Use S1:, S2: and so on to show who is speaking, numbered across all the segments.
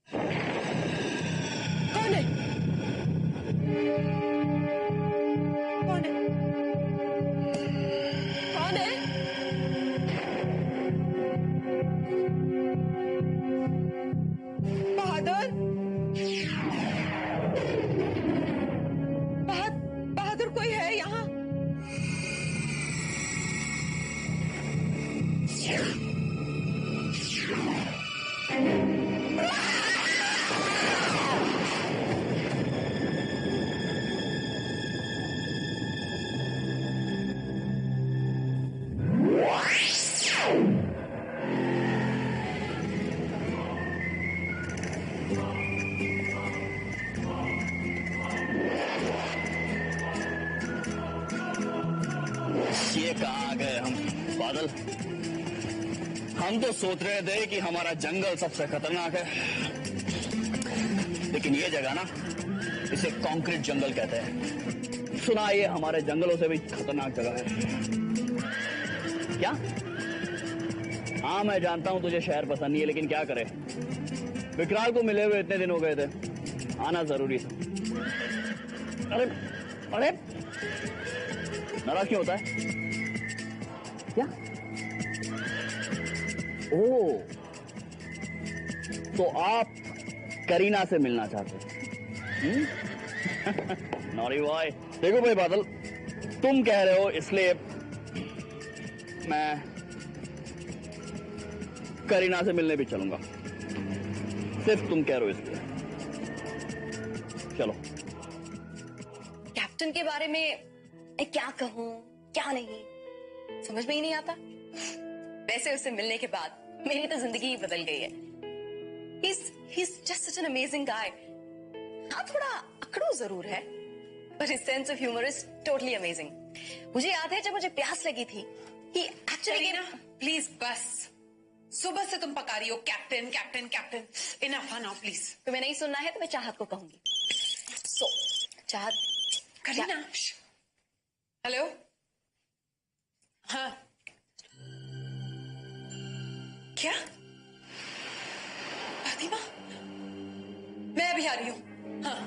S1: कौन है? कौन है? कौन है? बहादुर, बहादुर कोई है यहाँ?
S2: ये कहाँ गए हम बादल? हम तो सोच रहे थे कि हमारा जंगल सबसे खतरनाक है, लेकिन ये जगह ना, इसे कंक्रीट जंगल कहते हैं। सुना ये हमारे जंगलों से भी खतरनाक जगह है। क्या? हाँ मैं जानता हूं तुझे शहर पसंद नहीं है, लेकिन क्या करे, विकराल को मिले हुए इतने दिन हो गए थे, आना जरूरी था। अरे अरे नाराज क्यों होता है? क्या? ओह, तो आप करीना से मिलना चाहते हैं? नॉरी बॉय। देखो भाई बादल, तुम कह रहे हो इसलिए मैं करीना से मिलने भी चलूंगा। सिर्फ तुम कह रहे हो इसलिए। चलो।
S3: कैप्टन के बारे में मैं क्या कहूं क्या नहीं समझ में ही नहीं आता। वैसे उससे मिलने के बाद मेरी तो जिंदगी ही बदल गई है। He's just such an amazing guy. हाँ थोड़ा अकड़ू जरूर है, but his sense of humor is totally amazing. मुझे याद है जब मुझे प्यास लगी थी, he actually
S1: ना प्लीज बस, सुबह से तुम पका रही हो captain captain captain. Enough now please.
S3: तुम्हें नहीं सुनना है तो मैं चाहत को कहूंगी। सो चाहत।
S1: करीना। हेलो। हाँ क्या? फातिमा, मैं अभी आ रही हूँ। हाँ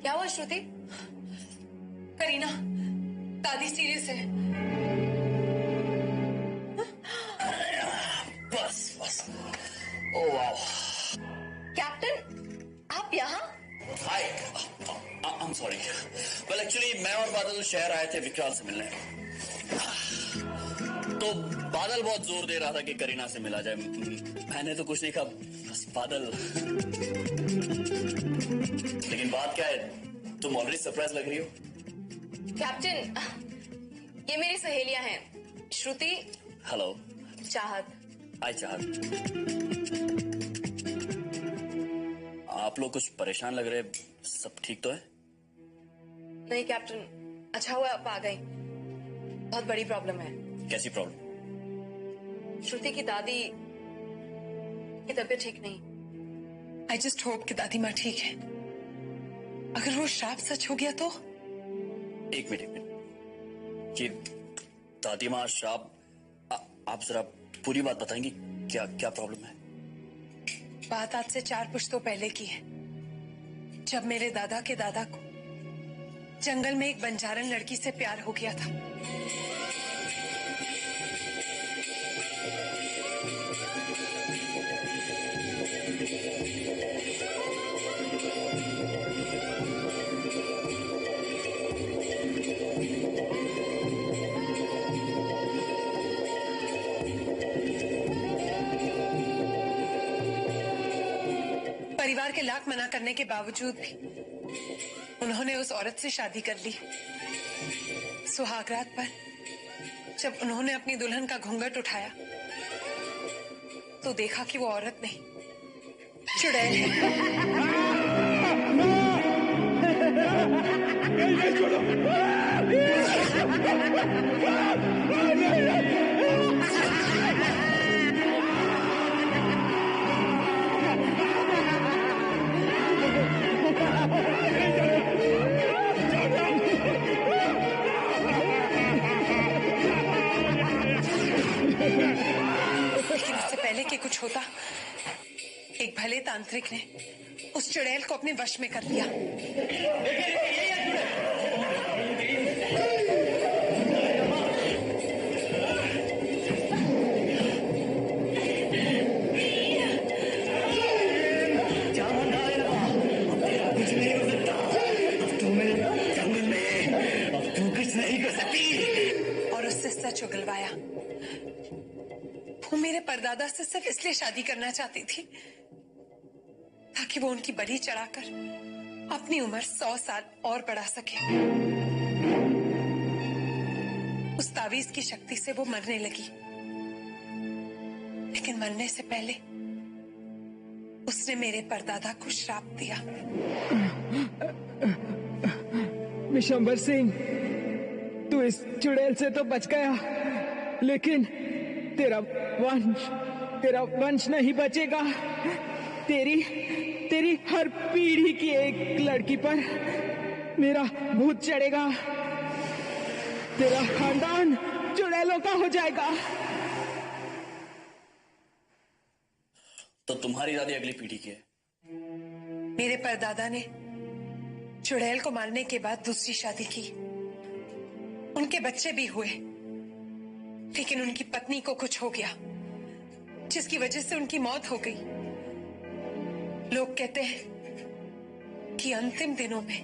S3: क्या हुआ श्रुति?
S1: करीना, दादी सीरियस है।
S2: बस बस। ओह वाह।
S3: कैप्टन आप यहाँ?
S2: Hi, I am sorry. Well actually मैं और बादल शहर आए थे विकराल से मिलने, तो बादल बहुत जोर दे रहा था कि करीना से मिला जाए। मैंने तो कुछ नहीं कहा, बस बादल। लेकिन बात क्या है, तुम ऑलरेडी सरप्राइज लग रही हो।
S3: कैप्टन ये मेरी सहेलियां हैं, श्रुति,
S2: हेलो,
S3: चाहत।
S2: हाय चाहत। आप लोग कुछ परेशान लग रहे, सब ठीक तो है?
S3: नहीं कैप्टन, अच्छा हुआ आप आ गई। बहुत बड़ी प्रॉब्लम है।
S2: कैसी प्रॉब्लम?
S3: श्रुति की दादी की तबीयत ठीक नहीं।
S1: आई जस्ट होप कि दादी माँ ठीक है। अगर वो श्राप सच हो गया तो?
S2: एक मिनट, ये दादी माँ श्राप, आप जरा पूरी बात बताएंगी, क्या क्या प्रॉब्लम है?
S1: बात आज से 4 पुश्तों पहले की है, जब मेरे दादा के दादा को जंगल में एक बंजारन लड़की से प्यार हो गया था। परिवार के लाख मना करने के बावजूद भी उन्होंने उस औरत से शादी कर ली। सुहागरात पर जब उन्होंने अपनी दुल्हन का घूंघट उठाया तो देखा कि वो औरत नहीं, चुड़ैल है। लेकिन इससे पहले कि कुछ होता, एक भले तांत्रिक ने उस चुड़ैल को अपने वश में कर लिया। और उससे सच उगलवाया। वो मेरे परदादा से सिर्फ इसलिए शादी करना चाहती थी ताकि वो उनकी बलि चढ़ाकर अपनी उम्र 100 साल और बढ़ा सके। उस तावीज की शक्ति से वो मरने लगी, लेकिन मरने से पहले उसने मेरे परदादा को श्राप दिया।
S4: विशंबर सिंह, तू इस चुड़ैल से तो बच गया, लेकिन तेरा वंश नहीं बचेगा। तेरी हर पीढ़ी की एक लड़की पर मेरा भूत चढ़ेगा। तेरा खानदान चुड़ैलों का हो जाएगा।
S2: तो तुम्हारी दादी अगली पीढ़ी की है?
S1: मेरे परदादा ने चुड़ैल को मारने के बाद दूसरी शादी की। उनके बच्चे भी हुए, लेकिन उनकी पत्नी को कुछ हो गया जिसकी वजह से उनकी मौत हो गई। लोग कहते हैं कि अंतिम दिनों में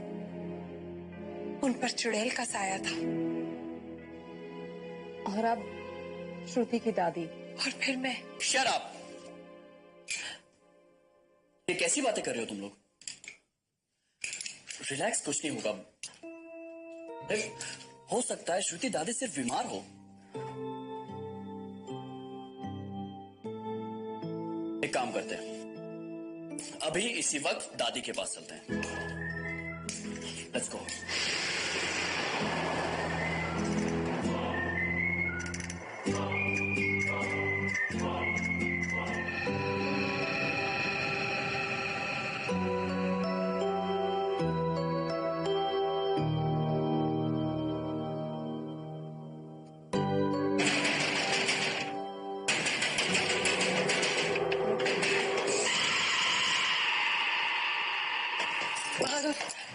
S1: उन पर चुड़ैल का साया था।
S5: और अब श्रुति की दादी।
S1: और फिर मैं।
S2: Shut up! ये कैसी बातें कर रहे हो तुम लोग? रिलैक्स, कुछ नहीं होगा। हो सकता है श्रुति दादी सिर्फ बीमार हो। एक काम करते हैं, अभी इसी वक्त दादी के पास चलते हैं। Let's go.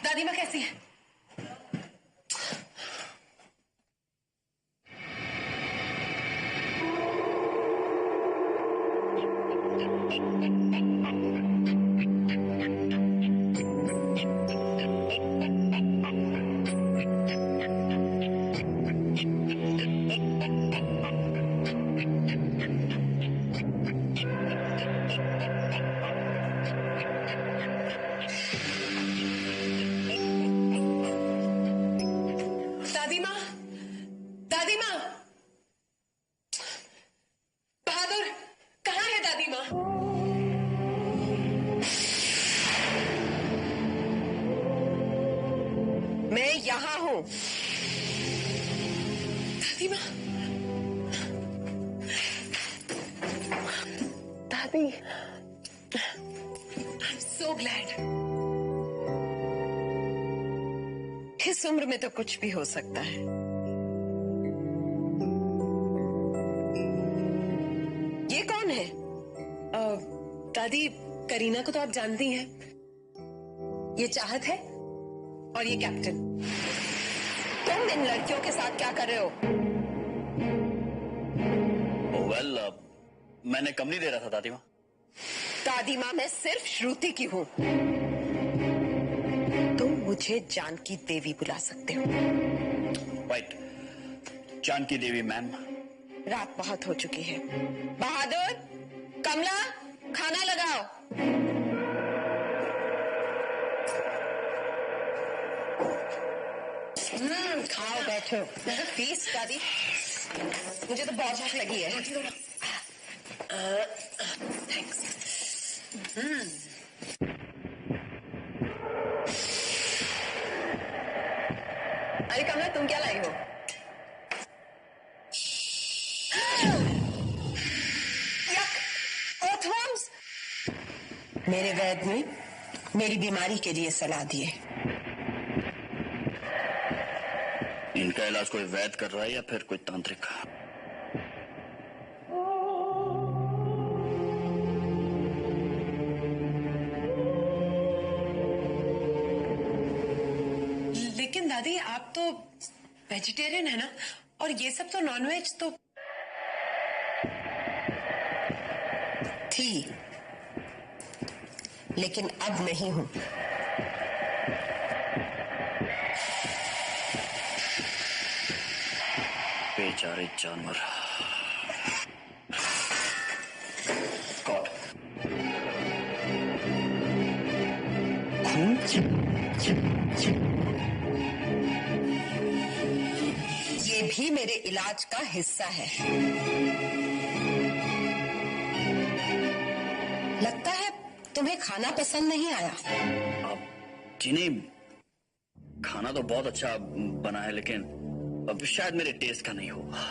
S1: दादी माँ कैसी है? दादी माँ, बहादुर कहाँ है दादी माँ?
S5: मैं यहाँ हूँ।
S1: दादी माँ,
S5: दादी,
S1: आई एम सो ग्लैड।
S5: इस उम्र में तो कुछ भी हो सकता है। ये कौन है?
S1: दादी, करीना को तो आप जानती हैं। ये चाहत है और ये कैप्टन।
S5: तुम इन लड़कियों के साथ क्या कर रहे हो?
S2: वेल, मैंने कम नहीं दे रहा था दादी माँ।
S5: दादी माँ, मैं सिर्फ श्रुति की हूँ। तुम मुझे जानकी देवी बुला सकते हो।
S2: राइट, जानकी देवी मैम।
S5: रात बहुत हो चुकी है। बहादुर, कमला, खाना लगाओ। खाओ, बैठो। प्लीज दादी, मुझे तो बहुत भूख लगी है।
S1: थैंक्स।
S5: अरे कमला, तुम क्या लाई हो? Earthworms! मेरे वैद्य ने मेरी बीमारी के लिए सलाह दी है।
S2: इनका इलाज कोई वैद्य कर रहा है या फिर कोई तांत्रिक?
S1: दादी आप तो वेजिटेरियन है ना, और ये सब तो नॉनवेज तो।
S5: थी, लेकिन अब नहीं हूं।
S2: बेचारे जानवर। गॉड। खून।
S5: ये भी मेरे इलाज का हिस्सा है। लगता है तुम्हें खाना पसंद नहीं आया।
S2: अब चीनी, खाना तो बहुत अच्छा बना है, लेकिन अब शायद मेरे टेस्ट का नहीं होगा।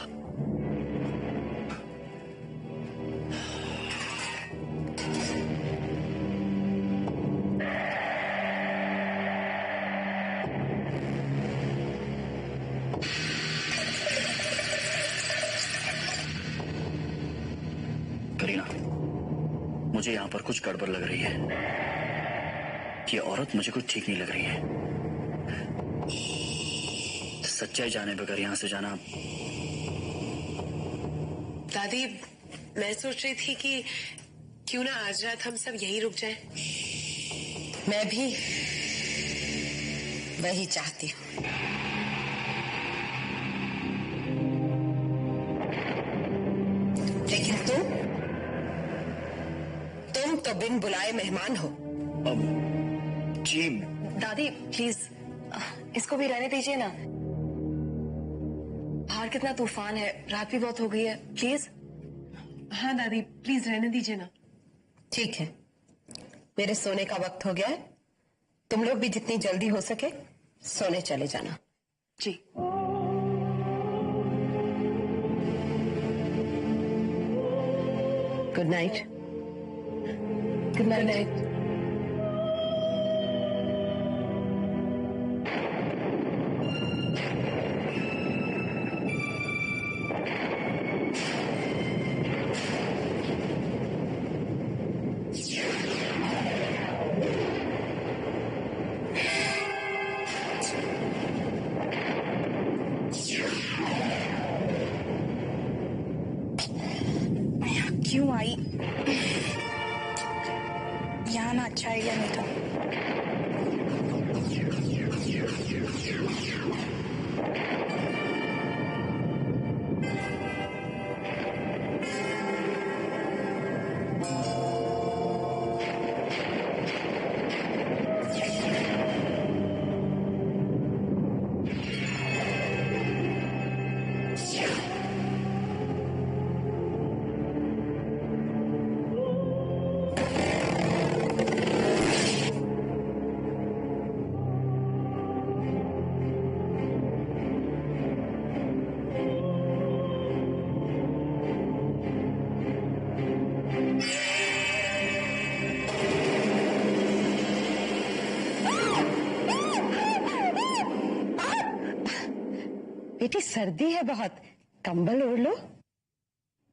S2: करीना, मुझे यहां पर कुछ गड़बड़ लग रही है। ये औरत मुझे कुछ ठीक नहीं लग रही है। सच्चाई जाने बगैर यहां से जाना।
S1: दादी मैं सोच रही थी कि क्यों ना आज रात हम सब यहीं रुक जाएं।
S5: मैं भी वही चाहती हूँ। लेकिन तुम तो बिन बुलाए मेहमान हो।
S2: अब जी
S3: दादी प्लीज इसको भी रहने दीजिए ना। बाहर कितना तूफान है, रात भी बहुत हो गई है, प्लीज।
S1: हाँ दादी प्लीज रहने दीजिए ना।
S5: ठीक है, मेरे सोने का वक्त हो गया है। तुम लोग भी जितनी जल्दी हो सके सोने चले जाना।
S1: जी।
S5: Good night.
S3: Good night.
S6: क्यों आई? यहाँ ना अच्छा आइडिया नहीं था।
S5: बेटी सर्दी है बहुत, कंबल ओढ़ लो।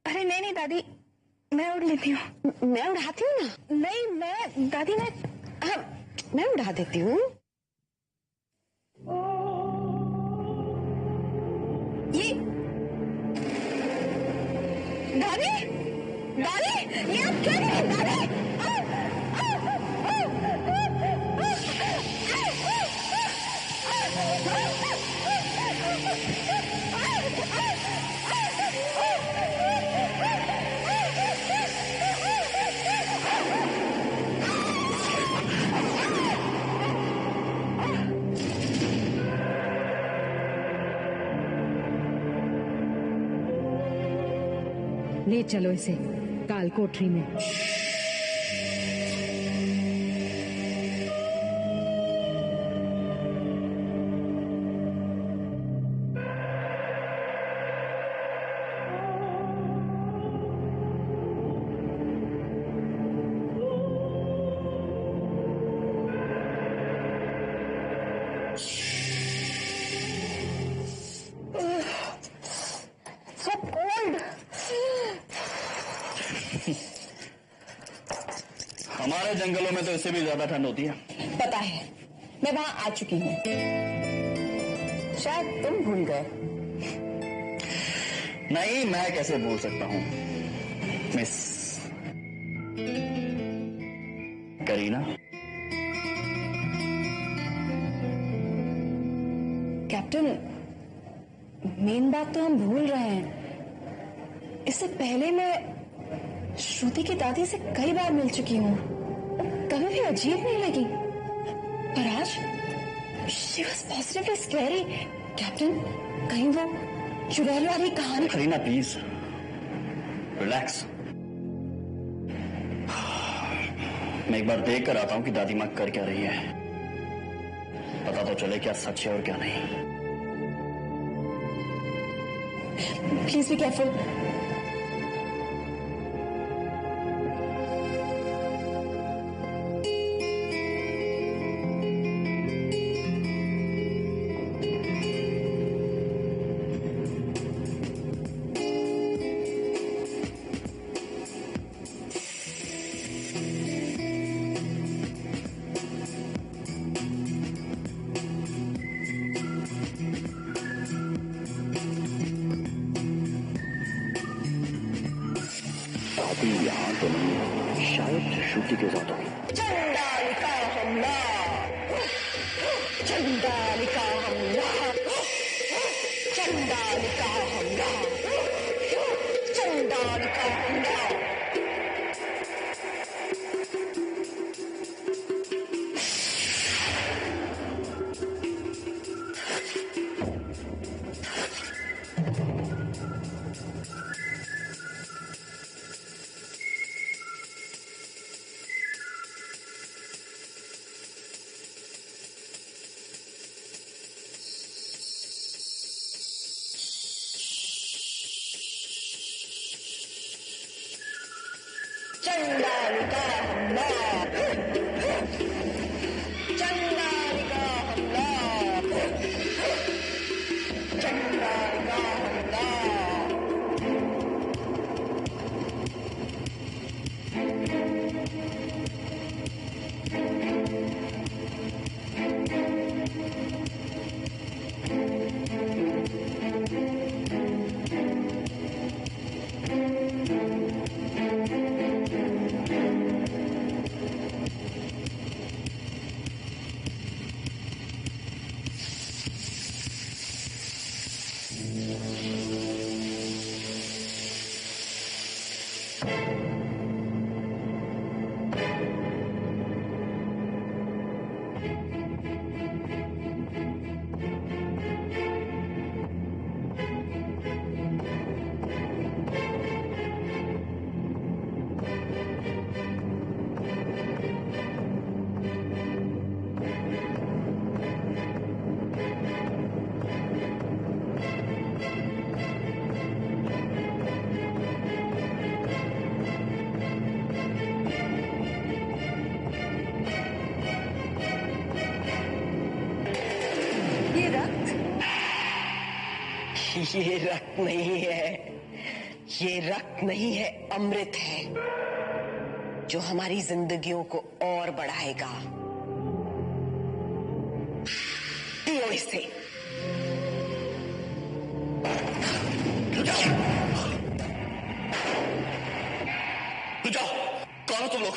S6: अरे नहीं नहीं दादी, मैं उड़ लेती हूँ।
S5: मैं उड़ाती हूँ ना।
S6: नहीं मैं दादी
S5: मैं उड़ा देती हूँ।
S6: ये दादी दादी ये आप क्या कर रही हैं दादी?
S7: ले चलो इसे काल कोठरी में।
S2: हमारे जंगलों में तो इससे भी ज्यादा ठंड होती है।
S5: पता है, मैं वहां आ चुकी हूँ। शायद तुम भूल गए।
S2: नहीं, मैं कैसे भूल सकता हूं मिस करीना।
S3: कैप्टन, मेन बात तो हम भूल रहे हैं। इससे पहले मैं श्रुति की दादी से कई बार मिल चुकी हूँ, कभी भी अजीब नहीं लगी। पर आज she was positively scary. Captain, कहीं वो चुड़ैल वाली कहानी।
S2: Kareena please relax. मैं एक बार देख कर आता हूं कि दादी माँ कर क्या रही है, पता तो चले क्या सच है और क्या नहीं।
S3: Please be careful.
S2: दादी यहाँ तो नहीं, शायद श्रुति के साथ होगी।
S5: चंडालिका हमला, चंडालिका हमला, चंडालिका हमला, चंडालिका हमला। चंडालिका हमला, चंडालिका हमला, चंडालिका हमला। ये रक्त नहीं है, ये रक्त नहीं है, अमृत है जो हमारी जिंदगियों को और बढ़ाएगा। पियो इसे।
S2: जाओ, कौन हो तुम लोग?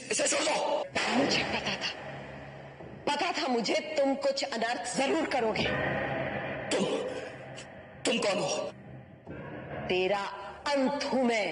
S2: इसे छोड़ दो।
S5: मुझे पता था मुझे तुम कुछ अनर्थ जरूर करोगे।
S2: तुम कौन हो?
S5: तेरा अंत हूं मैं।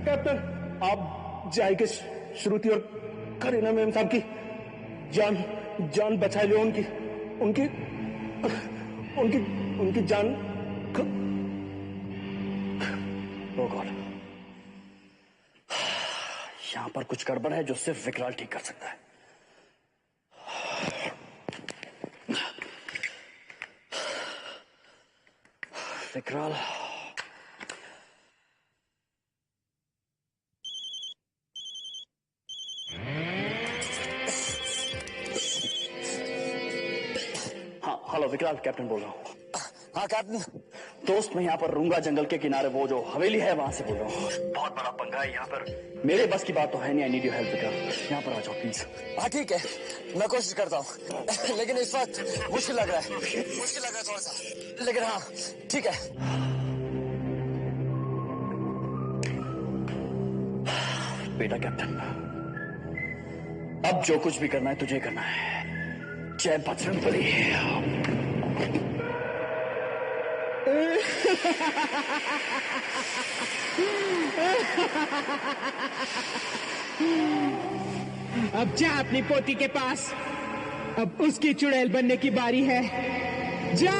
S8: कैप्टन, आप जाएंगे श्रुति और करीना मैम साहब की जान बचा लो। उनकी उनकी उनकी उनकी जान।
S2: ओ गॉड, यहां पर कुछ गड़बड़ है जो सिर्फ विकराल ठीक कर सकता है। विकराल, हाँ हेलो विकराल, कैप्टन बोल रहा हूँ।
S9: हाँ कैप्टन।
S2: दोस्त, मैं यहाँ पर रूंगा जंगल के किनारे वो जो हवेली है वहां से बोल रहा हूँ। बहुत बड़ा पंगा है यहाँ पर, मेरे बस की बात तो है नहीं। आई नीड योर हेल्प विकराल, यहाँ पर आ जाओ प्लीज।
S9: हाँ ठीक है, मैं कोशिश करता हूँ, लेकिन इस वक्त मुश्किल लग रहा है थोड़ा सा, लेकिन हाँ ठीक है।
S2: बेटा कैप्टन, अब जो कुछ भी करना है तुझे करना है। जय बजरंग बली।
S4: अब जा अपनी पोती के पास, अब उसकी चुड़ैल बनने की बारी है। जा।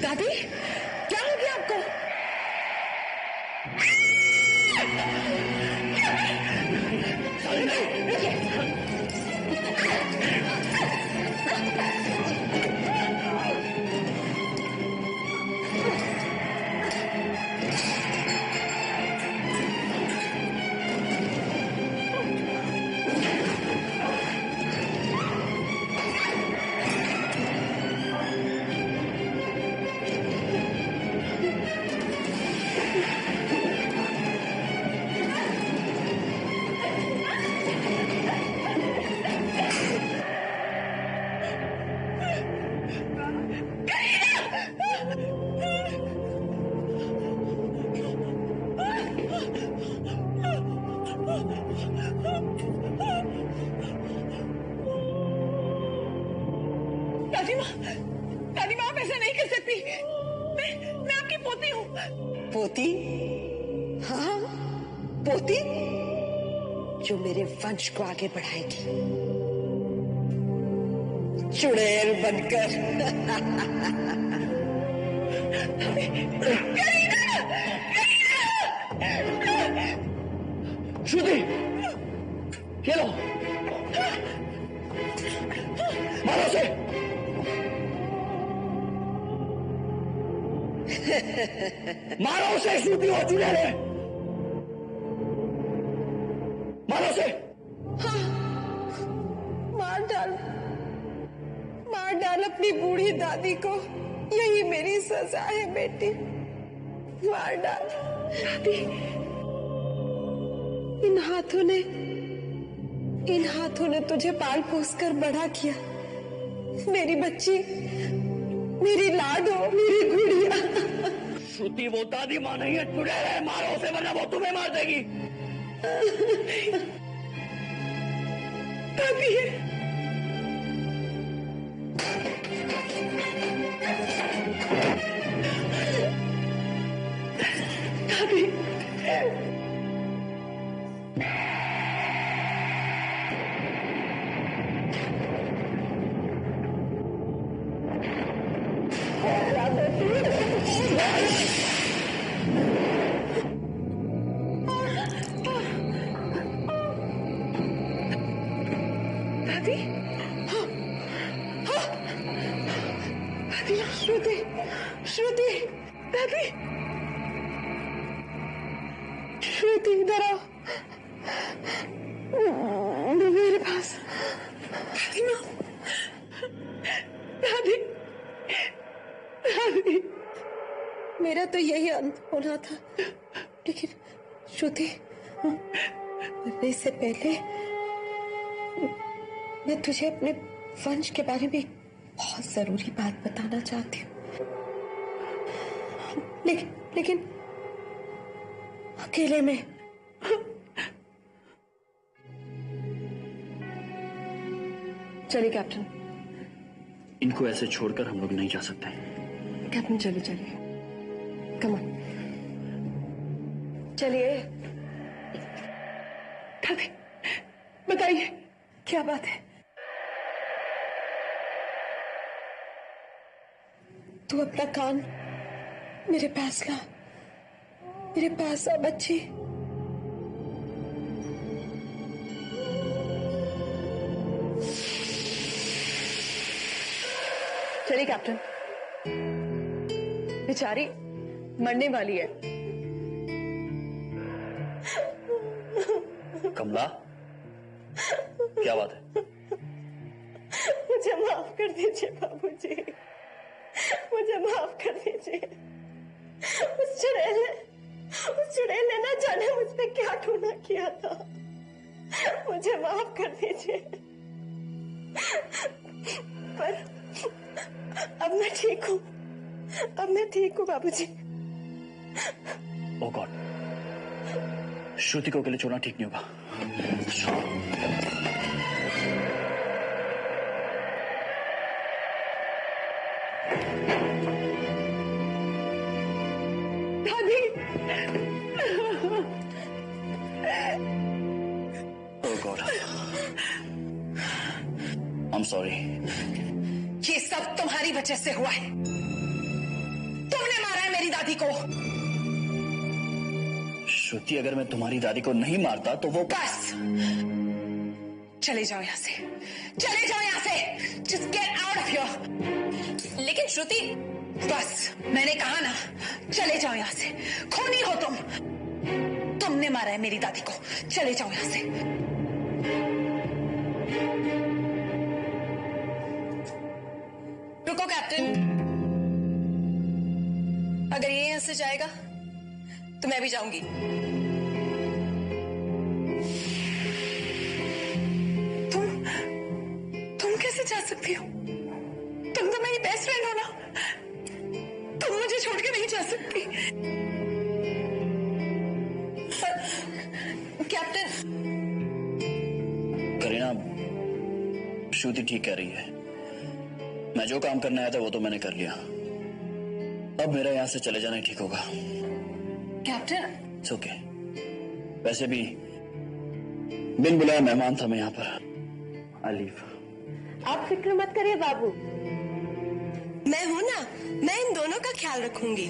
S6: दादी, क्या हो गया आपको? दादी माँ, आप ऐसा नहीं कर सकती। मैं आपकी पोती हूँ।
S5: पोती? हाँ, पोती जो मेरे वंश को आगे बढ़ाएगी, चुड़ैल बनकर।
S2: श्रुति, ये लो, मारो उसे। मारो उसे, श्रुति हो चुड़ैल है, मारो उसे।
S1: अपनी बूढ़ी दादी को यही मेरी सजा है बेटी, मार डाल। दादी, इन हाथों ने तुझे पाल पोस कर बड़ा किया। मेरी बच्ची, मेरी लाडो, मेरी गुड़िया।
S2: श्रुति वो दादी माँ नहीं है, चुड़ैल है, मारो उसे वरना वो तुम्हें मार देगी।
S1: दादी, दादी, दादी, दादी, श्रुति, श्रुति, दादी, श्रुति इधर आओ, मेरे पास। दादी माँ, दादी, दादी, मेरा तो यही अंत होना था, लेकिन श्रुति, मरने से पहले मैं तुझे अपने वंश के बारे में बहुत जरूरी बात बताना चाहती हूँ, लेकिन अकेले में। चलिए कैप्टन।
S2: इनको ऐसे छोड़कर हम लोग नहीं जा सकते।
S1: कैप्टन चलिए, चलिए, कम ऑन, चलिए। दादी, बताइए क्या बात है? तू अपना कान मेरे पास ला, मेरे पास आ बच्ची। चलिए कैप्टन, बेचारी मरने वाली है।
S2: कमला, क्या बात है?
S1: मुझे माफ कर दीजिए बाबूजी, मुझे माफ कर दीजिए। उस चुड़ैल ने ना जाने मुझ पे क्या टूना किया था। मुझे माफ कर दीजिए। पर अब मैं ठीक हूँ, अब मैं ठीक हूँ बाबूजी।
S2: ओह गॉड, श्रुति को अकेले छोड़ना ठीक नहीं होगा।
S1: दादी,
S2: ओह गॉड, आई एम सॉरी।
S1: ये सब तुम्हारी वजह से हुआ है। तुमने मारा है मेरी दादी को।
S2: श्रुति, अगर मैं तुम्हारी दादी को नहीं मारता तो वो
S1: बस चले जाओ यहाँ से, चले जाओ यहाँ से। Just get out of here।
S3: लेकिन श्रुति,
S1: बस मैंने कहा ना, चले जाओ यहाँ से। खूनी हो तुम। तुमने मारा है मेरी दादी को। चले जाओ यहाँ से।
S3: रुको कैप्टन, अगर ये यहाँ से जाएगा तो मैं भी जाऊंगी।
S1: तुम कैसे जा सकती हो? तुम तो मेरी बेस्ट फ्रेंड हो ना। तुम मुझे छोड़ के नहीं जा सकती।
S3: कैप्टन,
S2: करीना, श्रुति ठीक कह रही है। मैं जो काम करने आया था वो तो मैंने कर लिया। अब मेरा यहाँ से चले जाना ही ठीक होगा।
S3: Captain,
S2: it's okay. वैसे भी बिन बुलाया मेहमान था मैं यहाँ पर। I leave.
S1: आप फिक्र मत करिए बाबू,
S3: मैं हूं ना, मैं इन दोनों का ख्याल रखूंगी।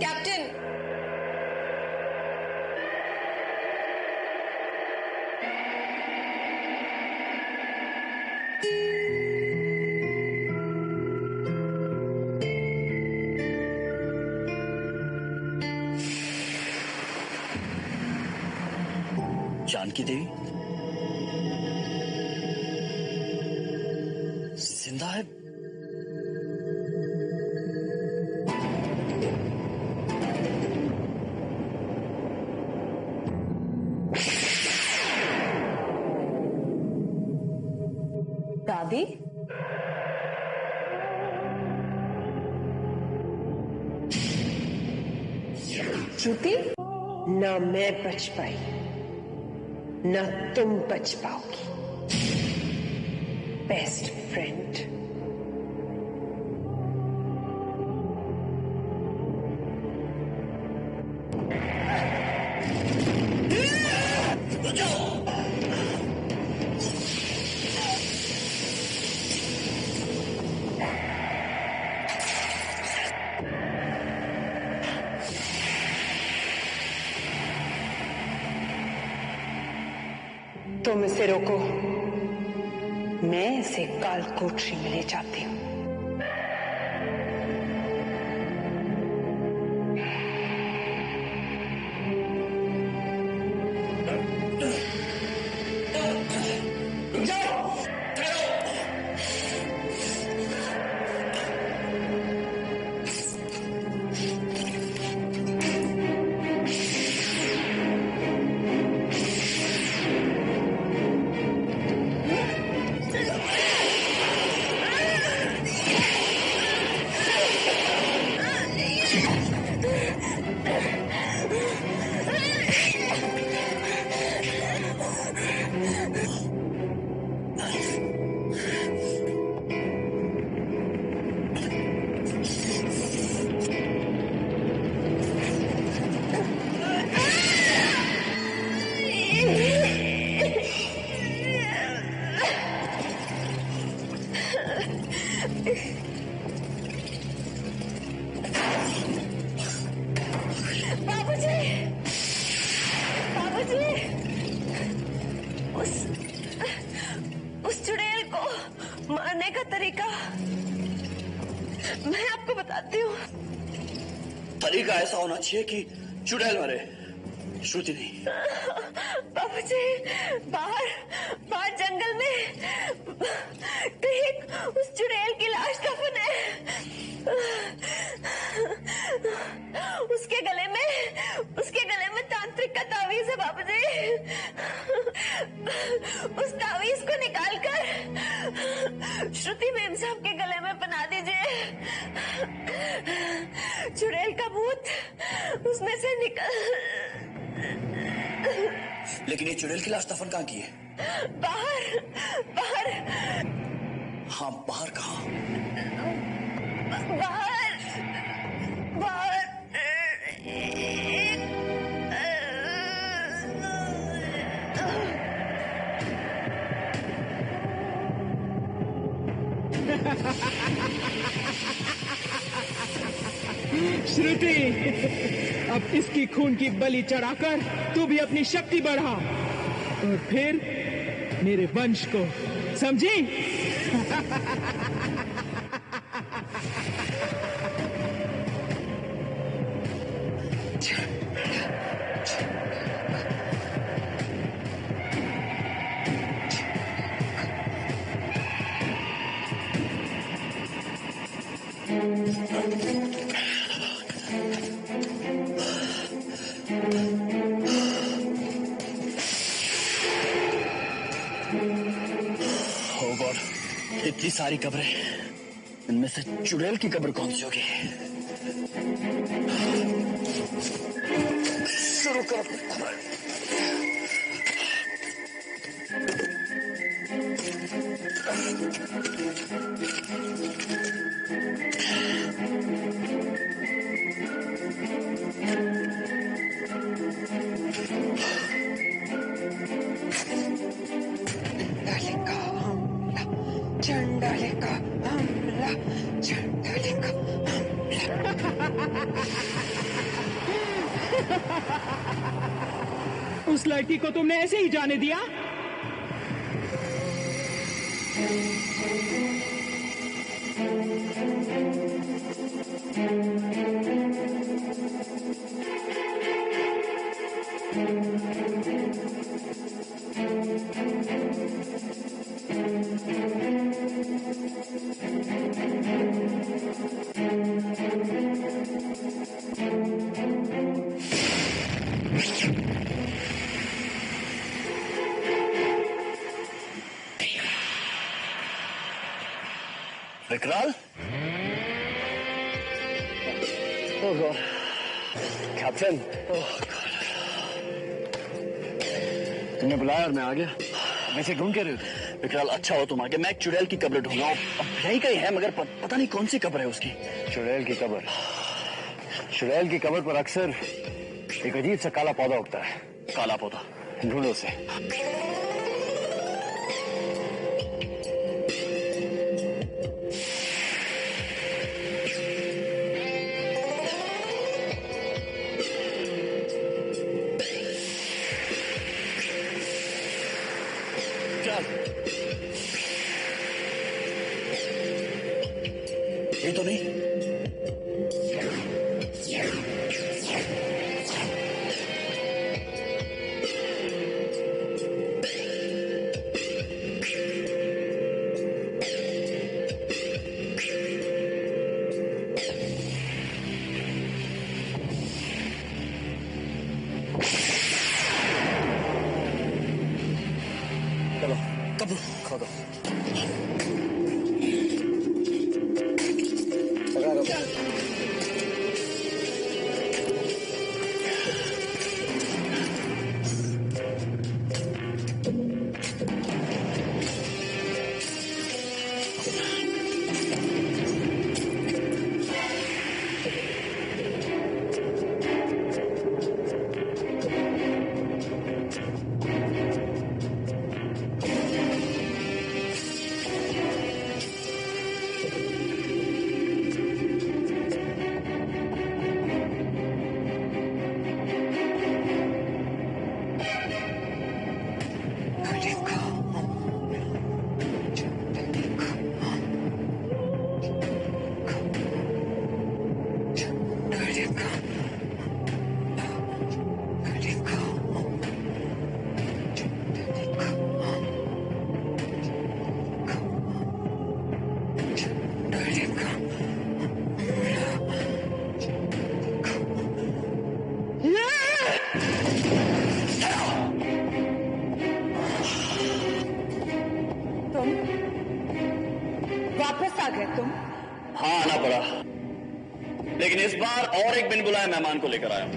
S3: कैप्टन,
S2: जानकी देवी जिंदा है?
S3: दादी, श्रुति,
S5: ना मैं बच पाई, ना तुम बच पाओगी। Best friend. तुम इसे रोको, मैं इसे काल कोठरी में ले जाती हूँ।
S3: उस चुड़ैल को मारने का तरीका मैं आपको बताती हूँ।
S2: तरीका ऐसा होना चाहिए कि चुड़ैल मरे, श्रुति नहीं।
S3: बाबूजी, बाहर बाहर जंगल में कहीं उस चुड़ैल की लाश दफन है। उसके गले में तांत्रिक का तावीज है बाबूजी। उस तावीज को निकालकर श्रुति मेम साहब के गले में पहना दीजिए। चुड़ैल का भूत उसमें से निकल।
S2: लेकिन ये चुड़ैल की लाश दफन कहाँ की है?
S3: बाहर बाहर।
S2: हाँ, बाहर कहाँ?
S3: बाहर बाहर।
S4: श्रुति, अब इसकी खून की बलि चढ़ाकर तू भी अपनी शक्ति बढ़ा और फिर मेरे वंश को, समझी?
S2: Oh God, इतनी सारी कब्रें, इनमें से चुड़ैल की कब्र कौन सी होगी? शुरू करो।
S5: चंडालिका हमला, चंडालिका हमला।
S4: उस लड़की को तुमने ऐसे ही जाने दिया?
S2: विकराल? ओह गॉड,
S9: कैप्टन, तुमने बुलाया और मैं आ गया। वैसे ढूंढ के रहे हो?
S2: विकराल अच्छा हो तुम आगे, मैं एक चुड़ैल की कब्र ढूंढ रहा हूँ। अब यही कहीं है मगर पता नहीं कौन सी कब्र है उसकी।
S9: चुड़ैल की कब्र? चुड़ैल की कब्र पर अक्सर एक अजीब सा काला पौधा उगता है।
S2: काला पौधा?
S9: ढूंढो उसे।
S2: ये तो नहीं। चलो कब्र खोदो।
S6: वापस आ गए तुम?
S2: हाँ आना पड़ा, लेकिन इस बार और एक बिन बुलाए मेहमान को लेकर आया हूं।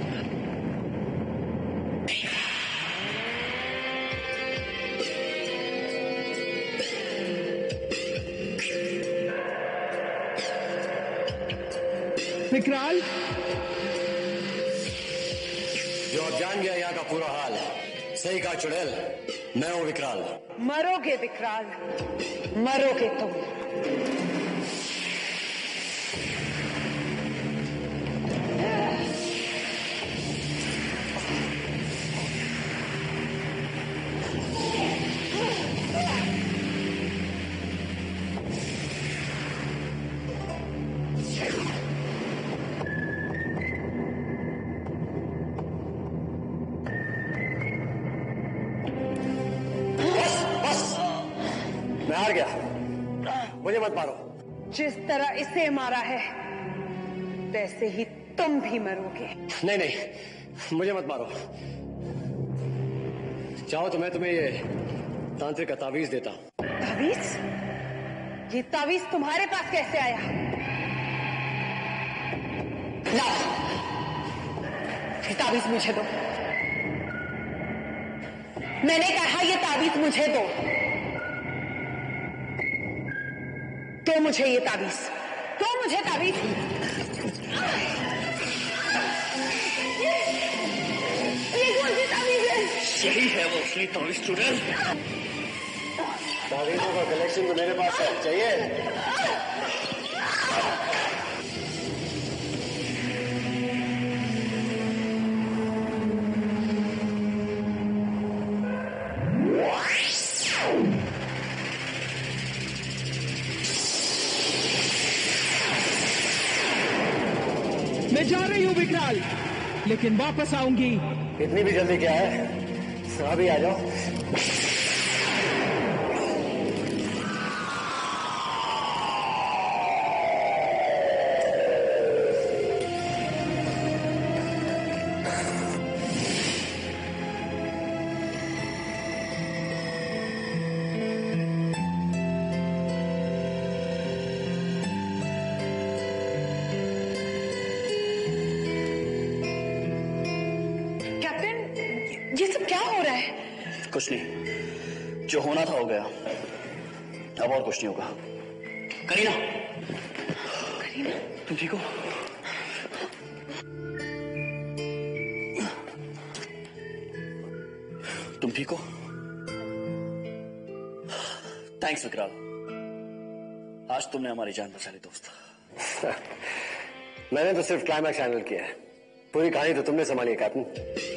S4: विकराल,
S9: जो अब जान गया यहाँ का पूरा हाल, सही कहा चुड़ैल, मैं हूँ विकराल।
S6: मरोगे विकराल, मरोगे तुम।
S9: मैं हार गया, मुझे मत मारो।
S6: जिस तरह इसे मारा है वैसे ही तुम भी मरोगे।
S9: नहीं नहीं, मुझे मत मारो। चाहो तो मैं तुम्हें ये तांत्रिक का तावीज देता हूं।
S6: तावीज? ये तावीज तुम्हारे पास कैसे आया? लाओ, ये तावीज मुझे दो। मैंने कहा ये तावीज मुझे दो। तो मुझे ये तावीज, तो मुझे तावीज। ये कौन सी तावीज है?
S2: यही है वो असली तावीज चुड़ैल।
S9: तावीजों का कलेक्शन तो मेरे पास है, चाहिए?
S4: मैं जा रही हूँ विकराल, लेकिन वापस आऊंगी।
S9: इतनी भी जल्दी क्या है, अभी आ जाओ।
S2: कुछ नहीं, जो होना था हो गया, अब और कुछ नहीं होगा। करीना,
S3: करीना,
S2: तुम ठीक हो? तुम ठीक हो? थैंक्स विकराल, आज तुमने हमारी जान बचा ली दोस्त।
S9: मैंने तो सिर्फ क्लाइमैक्स हैंडल किया है, पूरी कहानी तो तुमने संभाली है कैप्टन।